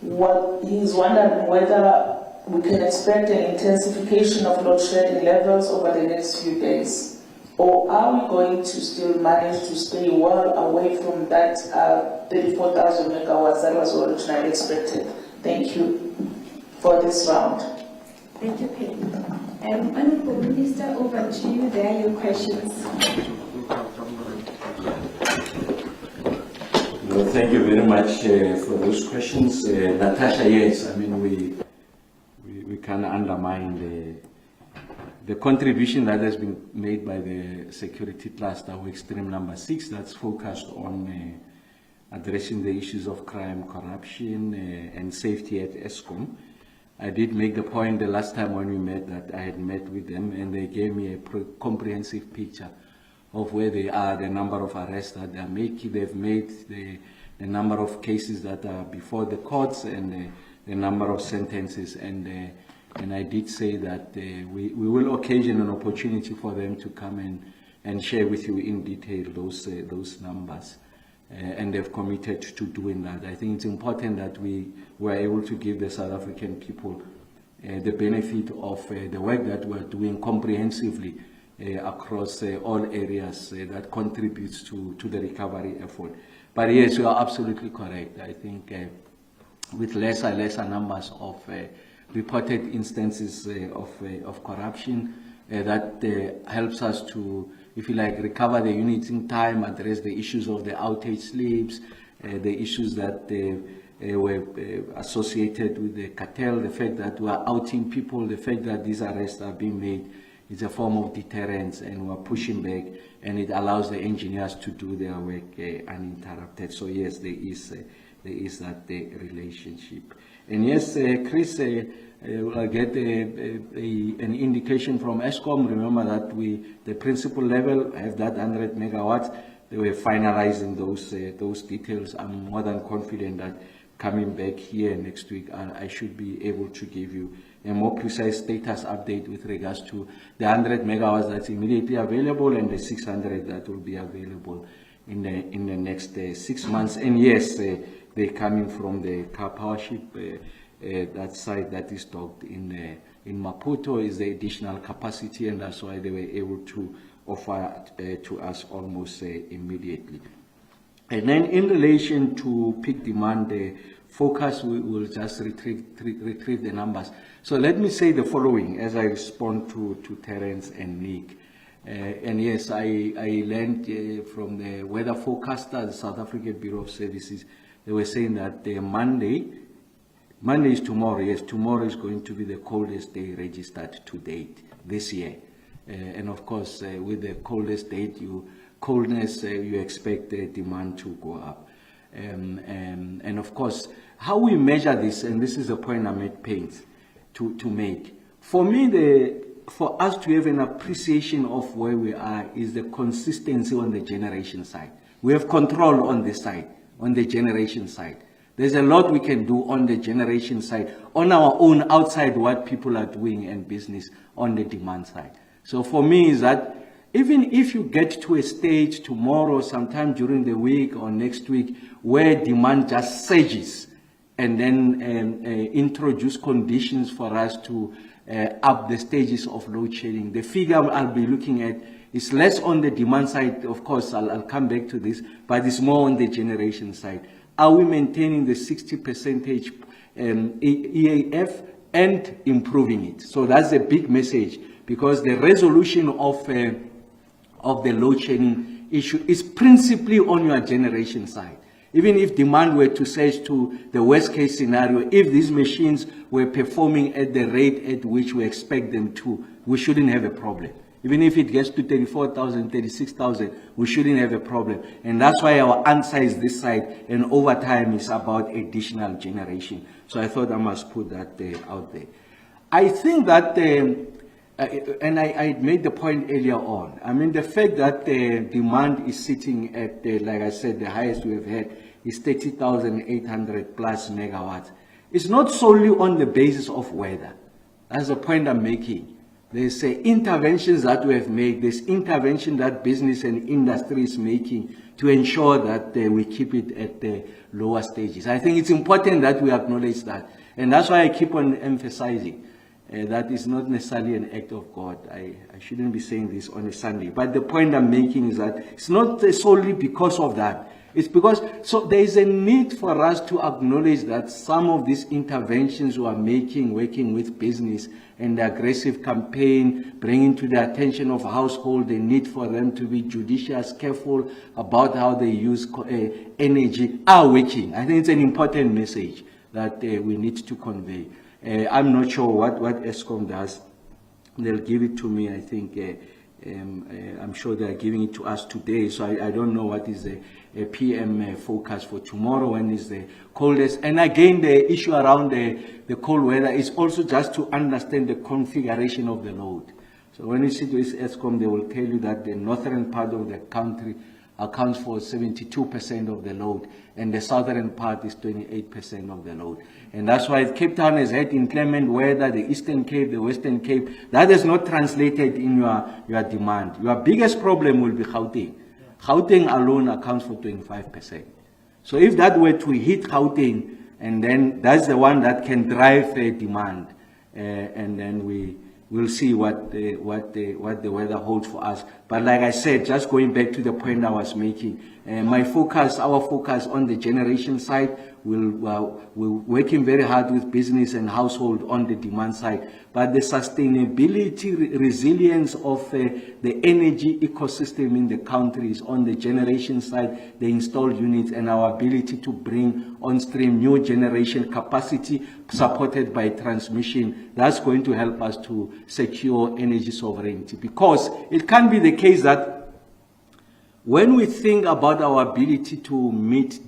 what he's wondering whether we can expect an intensification of load shedding levels over the next few days. Or are we going to still manage to stay well away from that 34,000 megawatts that was originally expected? Thank you for this round. Thank you, Peli. Honourable Minister, over to you. There are your questions. No, thank you very much for those questions. Natasha, yes, I mean, we can undermine the contribution that has been made by the security cluster with stream number 6 that's focused on addressing the issues of crime, corruption, and safety at ESCOM. I did make the point the last time when we met that I had met with them and they gave me a comprehensive picture of where they are, the number of arrests that they've made, the number of cases that are before the courts, and the number of sentences. And I did say that we will occasion an opportunity for them to come and share with you in detail those numbers. And they've committed to doing that. I think it's important that we were able to give the South African people the benefit of the work that we're doing comprehensively across all areas that contributes to the recovery effort. But yes, you are absolutely correct. I think with lesser numbers of reported instances of corruption, that helps us to, if you like, recover the units in time, address the issues of the outage slips, the issues that were associated with the cartel, the fact that we are outing people, the fact that these arrests are being made is a form of deterrence, and we are pushing back, and it allows the engineers to do their work uninterrupted. So yes, there is that relationship. And yes, Chris, I'll get an indication from ESCOM. Remember that the principal level have that 100 megawatts. They were finalizing those details. I'm more than confident that coming back here next week, I should be able to give you a more precise status update with regards to the 100 megawatts that's immediately available and the 600 that will be available in the next 6 months. And yes, they're coming from the car power ship. That site that is docked in Maputo is the additional capacity, and that's why they were able to offer to us almost immediately. And then in relation to peak demand focus, we will just retrieve the numbers. So let me say the following as I respond to Terence and Nick. And yes, I learned from the weather forecaster, the South African Bureau of Services. They were saying that Monday, Monday is tomorrow. Yes, tomorrow is going to be the coldest day registered to date this year. And of course, with the coldest date, you expect the demand to go up. And of course, how we measure this, and this is a point I made pains to make. For me, for us to have an appreciation of where we are is the consistency on the generation side. We have control on this side, on the generation side. There's a lot we can do on the generation side, on our own, outside what people are doing and business on the demand side. So for me is that even if you get to a stage tomorrow, sometime during the week or next week, where demand just surges and then introduce conditions for us to up the stages of load shedding, the figure I'll be looking at is less on the demand side. Of course, I'll come back to this, but it's more on the generation side. Are we maintaining the 60% EAF and improving it? So that's a big message, because the resolution of the load shedding issue is principally on your generation side. Even if demand were to surge to the worst case scenario, if these machines were performing at the rate at which we expect them to, we shouldn't have a problem. Even if it gets to 34,000, 36,000, we shouldn't have a problem. And that's why our answer is this side, and over time is about additional generation. So I thought I must put that out there. I think that, and I made the point earlier on, I mean, the fact that the demand is sitting at, like I said, the highest we have had is 30,800 plus megawatts. It's not solely on the basis of weather. That's the point I'm making. There's interventions that we have made. There's intervention that business and industry is making to ensure that we keep it at the lower stages. I think it's important that we acknowledge that. And that's why I keep on emphasizing that it's not necessarily an act of God. I shouldn't be saying this on a Sunday. But the point I'm making is that it's not solely because of that. It's because, so there is a need for us to acknowledge that some of these interventions we are making, working with business, and the aggressive campaign, bringing to the attention of household the need for them to be judicious, careful about how they use energy, are working. I think it's an important message that we need to convey. I'm not sure what ESCOM does. They'll give it to me, I think. I'm sure they're giving it to us today, so I don't know what is the PM focus for tomorrow, when is the coldest. And again, the issue around the cold weather is also just to understand the configuration of the load. So when you sit with ESCOM, they will tell you that the northern part of the country accounts for 72% of the load, and the southern part is 28% of the load. And that's why Cape Town has had inclement weather, the Eastern Cape, the Western Cape. That is not translated in your demand. Your biggest problem will be Gauteng. Gauteng alone accounts for 25%. So if that were to hit Gauteng, and then that's the one that can drive the demand, and then we'll see what the weather holds for us. But like I said, just going back to the point I was making, our focus on the generation side, we're working very hard with business and household on the demand side. But the sustainability, resilience of the energy ecosystem in the country is on the generation side, the installed units, and our ability to bring on stream new generation capacity supported by transmission. That's going to help us to secure energy sovereignty, because it can't be the case that when we think about our ability to meet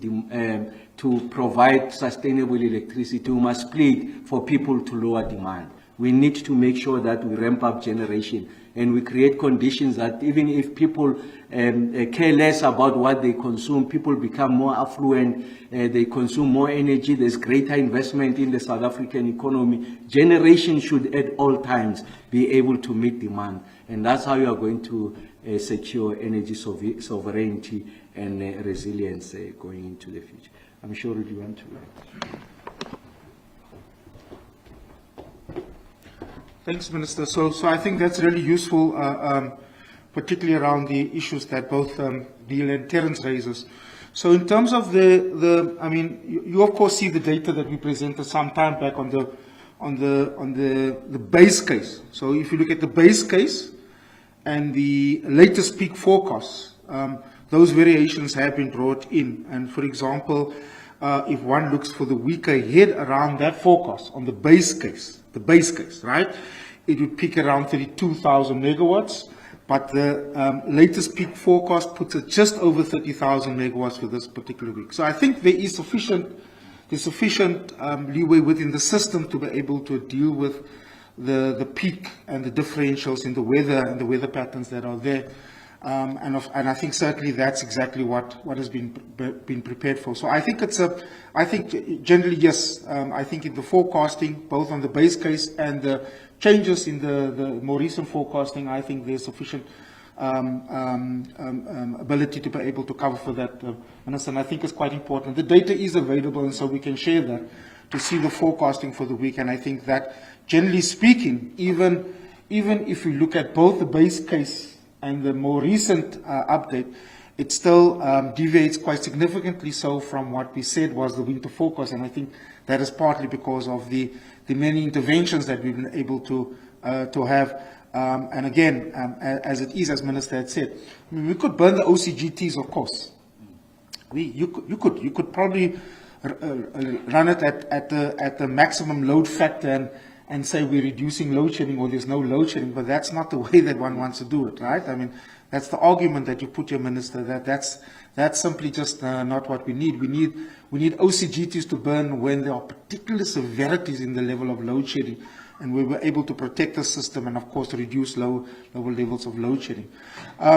to provide sustainable electricity, we must plead for people to lower demand. We need to make sure that we ramp up generation, and we create conditions that even if people care less about what they consume, people become more affluent, they consume more energy, there's greater investment in the South African economy. Generation should at all times be able to meet demand, and that's how you are going to secure energy sovereignty and resilience going into the future. I'm sure you want to. Thanks, Minister. So I think that's really useful, particularly around the issues that both Neil and Terence raises. So in terms of I mean, you of course see the data that we presented some time back on the base case. So if you look at the base case and the latest peak forecasts, those variations have been brought in. And for example, if one looks for the week ahead around that forecast on the base case, right? It would peak around 32,000 megawatts, but the latest peak forecast puts it just over 30,000 megawatts for this particular week. So I think there is sufficient leeway within the system to be able to deal with the peak and the differentials in the weather and the weather patterns that are there. And I think certainly that's exactly what has been prepared for. So I think generally, yes, I think in the forecasting, both on the base case and the changes in the more recent forecasting, I think there's sufficient ability to be able to cover for that, Minister, and I think it's quite important. The data is available, and so we can share that to see the forecasting for the week, and I think that, generally speaking, even if you look at both the base case and the more recent update, it still deviates quite significantly so from what we said was the winter forecast, and I think that is partly because of the many interventions that we've been able to have. And again, as it is, as Minister had said, I mean, we could burn the OCGTs, of course. You could probably run it at the maximum load factor and say we're reducing load shedding or there's no load shedding, but that's not the way that one wants to do it, right? I mean, that's the argument that you put, your Minister, that's simply just not what we need. We need OCGTs to burn when there are particular severities in the level of load shedding, and we were able to protect the system and, of course, reduce low levels of load shedding.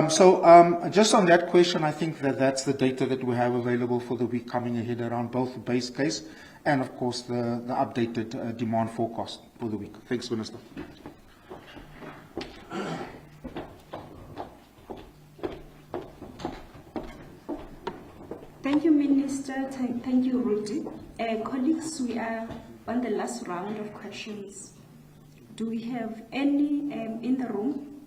So just on that question, I think that's the data that we have available for the week coming ahead around both the base case and, of course, the updated demand forecast for the week. Thanks, Minister. Thank you, Minister. Thank you, Rudy. Colleagues, we are on the last round of questions. Do we have any in the room?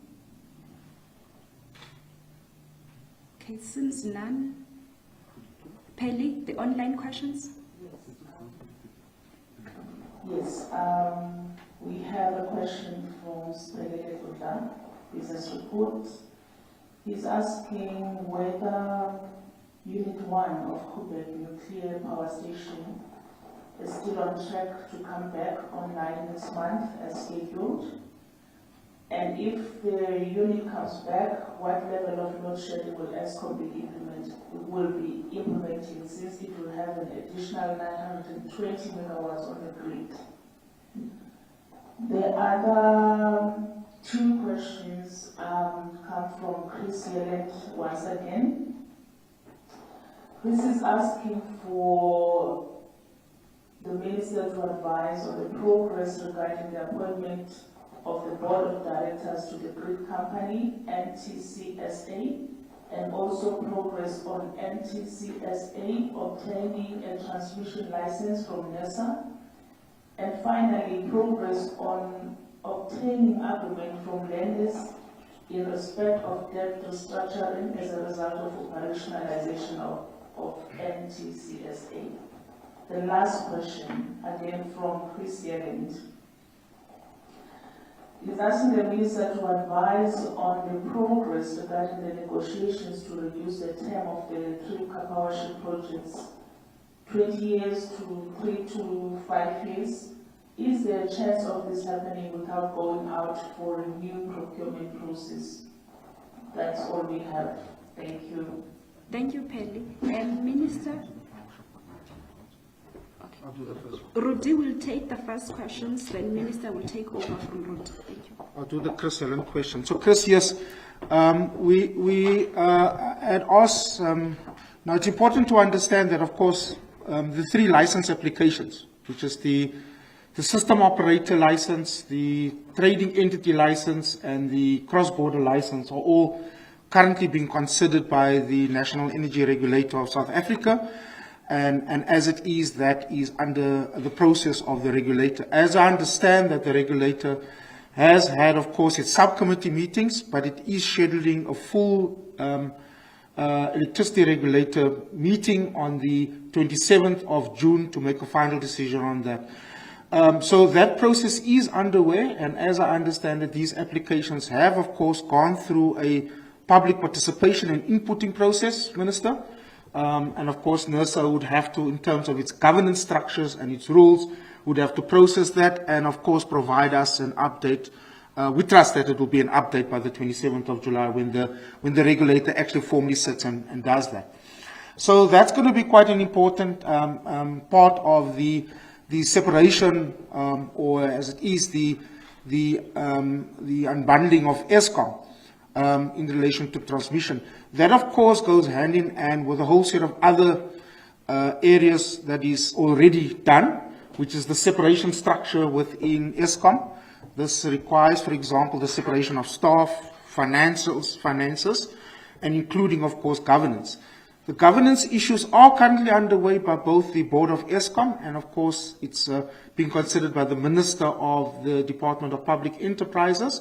Okay, seems none. Peli, the online questions? Yes, we have a question from Spelele Kutla, Business Report. He's asking whether Unit 1 of Kubek Nuclear Power Station is still on track to come back online this month as scheduled. And if the unit comes back, what level of load shedding will ESCOM be implementing, since it will have an additional 920 megawatts on the grid? The other two questions come from Chris Yellet once again. Chris is asking for the Minister to advise on the progress regarding the appointment of the Board of Directors to the grid company, NTCSA, and also progress on NTCSA obtaining a transmission license from NESA, and finally progress on obtaining agreement from lenders in respect of debt restructuring as a result of operationalization of NTCSA. The last question, again from Chris Yerend, is asking the Minister to advise on the progress regarding the negotiations to reduce the term of the three powership projects, 20 years to 3 to 5 years. Is there a chance of this happening without going out for a new procurement process? That's all we have. Thank you. Thank you, Peli. And Minister? I'll do the first one. Rudy will take the first questions, then Minister will take over from Rudy. Thank you. I'll do the Chris Allen question. So, Chris, yes, we at OS, now it's important to understand that, of course, the three license applications, which is the system operator license, the trading entity license, and the cross-border license, are all currently being considered by the National Energy Regulator of South Africa. And as it is, that is under the process of the regulator. As I understand that the regulator has had, of course, its subcommittee meetings, but it is scheduling a full electricity regulator meeting on the 27th of June to make a final decision on that. So that process is underway, and as I understand it, these applications have, of course, gone through a public participation and inputting process, Minister. And of course, NERSA would have to, in terms of its governance structures and its rules, would have to process that and, of course, provide us an update. We trust that it will be an update by the 27th of July when the regulator actually formally sits and does that. So that's going to be quite an important part of the separation, or as it is, the unbundling of ESCOM in relation to transmission. That, of course, goes hand in hand with a whole set of other areas that is already done, which is the separation structure within ESCOM. This requires, for example, the separation of staff, finances, and including, of course, governance. The governance issues are currently underway by both the board of ESCOM and, of course, it's being considered by the Minister of the Department of Public Enterprises.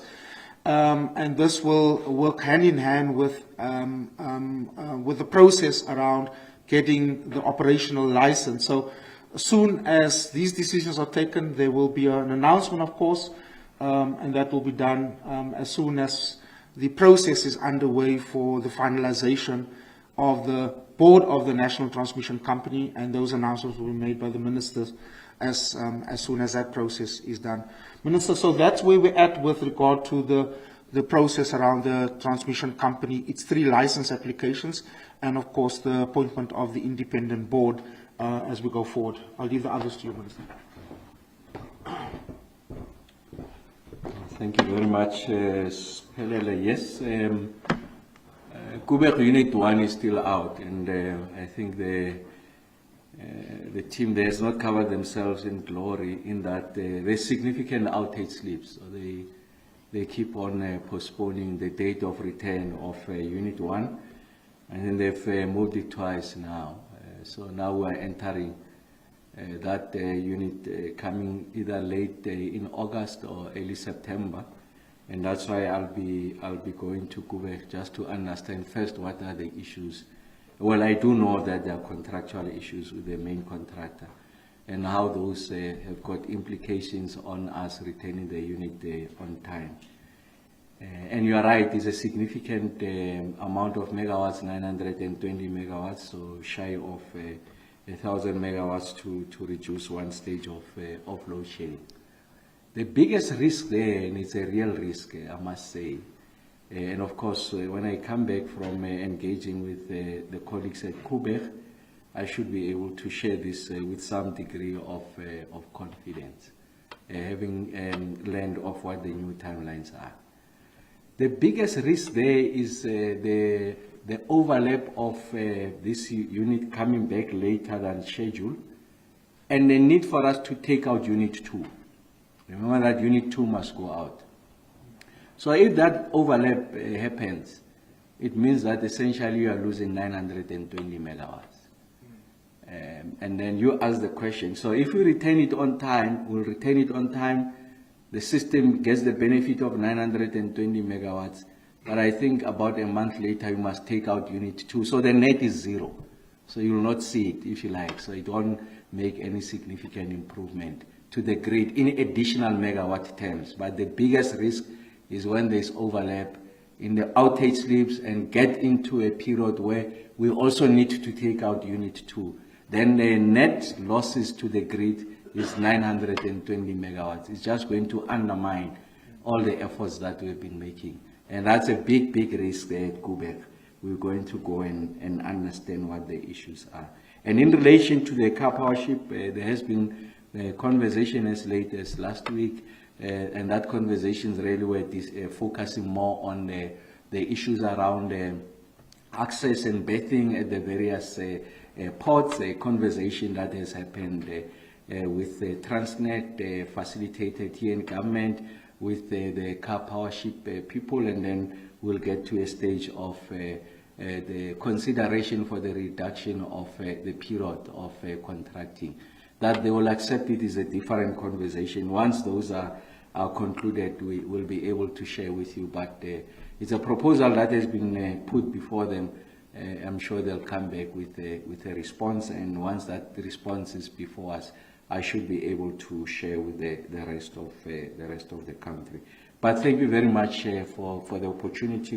And this will work hand in hand with the process around getting the operational license. So as soon as these decisions are taken, there will be an announcement, of course, and that will be done as soon as the process is underway for the finalization of the board of the National Transmission Company, and those announcements will be made by the ministers as soon as that process is done. Minister, so that's where we're at with regard to the process around the transmission company, its 3 license applications, and of course the appointment of the independent board as we go forward. I'll leave the others to you, Minister. Thank you very much, Pelele. Yes, Kubek Unit 1 is still out, and I think the team there has not covered themselves in glory in that there's significant outage slips. So they keep on postponing the date of return of Unit 1, and then they've moved it twice now. So now we're entering that unit coming either late in August or early September. And that's why I'll be going to Kubek just to understand first what are the issues. Well, I do know that there are contractual issues with the main contractor and how those have got implications on us retaining the unit on time. And you are right, it's a significant amount of megawatts, 920 megawatts, so shy of 1,000 megawatts to reduce one stage of load shedding. The biggest risk there, and it's a real risk, I must say, and of course, when I come back from engaging with the colleagues at Kubek, I should be able to share this with some degree of confidence, having learned of what the new timelines are. The biggest risk there is the overlap of this unit coming back later than scheduled, and the need for us to take out Unit 2. Remember that Unit 2 must go out. So if that overlap happens, it means that essentially you are losing 920 megawatts. And then you ask the question, so if we return it on time, we'll return it on time, the system gets the benefit of 920 megawatts, but I think about a month later you must take out Unit 2, so the net is 0. So you will not see it, if you like, so it won't make any significant improvement to the grid in additional megawatt terms. But the biggest risk is when there's overlap in the outage slips and get into a period where we also need to take out Unit 2. Then the net losses to the grid is 920 megawatts. It's just going to undermine all the efforts that we've been making. And that's a big, big risk there at Kubek. We're going to go and understand what the issues are. And in relation to the car power ship, there has been a conversation as late as last week, and that conversation really were focusing more on the issues around access and berthing at the various ports, a conversation that has happened with Transnet, facilitated here in government, with the car power ship people, and then we'll get to a stage of the consideration for the reduction of the period of contracting. That they will accept it is a different conversation. Once those are concluded, we will be able to share with you. But it's a proposal that has been put before them. I'm sure they'll come back with a response, and once that response is before us, I should be able to share with the rest of the country. But thank you very much for the opportunity.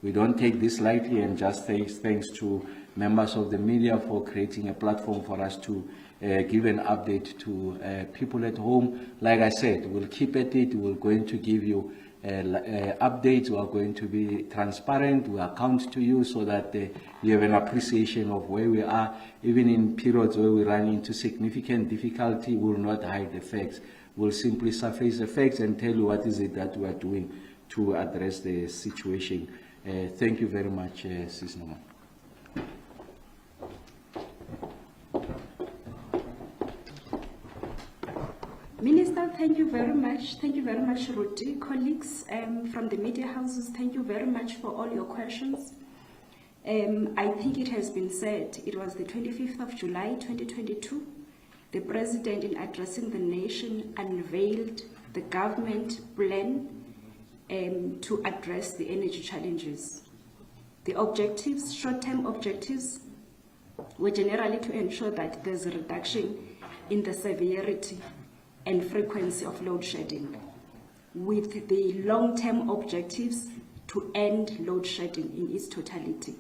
We don't take this lightly, and just thanks to members of the media for creating a platform for us to give an update to people at home. Like I said, we'll keep at it. We're going to give you updates. We are going to be transparent. We account to you so that you have an appreciation of where we are. Even in periods where we run into significant difficulty, we will not hide the facts. We'll simply surface the facts and tell you what is it that we are doing to address the situation. Thank you very much, Sis Noma. Minister, thank you very much. Thank you very much, Ruti. Colleagues from the media houses, thank you very much for all your questions. I think it has been said, it was the 25th of July 2022. The President, in addressing the nation, unveiled the government plan to address the energy challenges. The objectives, short-term objectives, were generally to ensure that there's a reduction in the severity and frequency of load shedding, with the long-term objectives to end load shedding in its totality.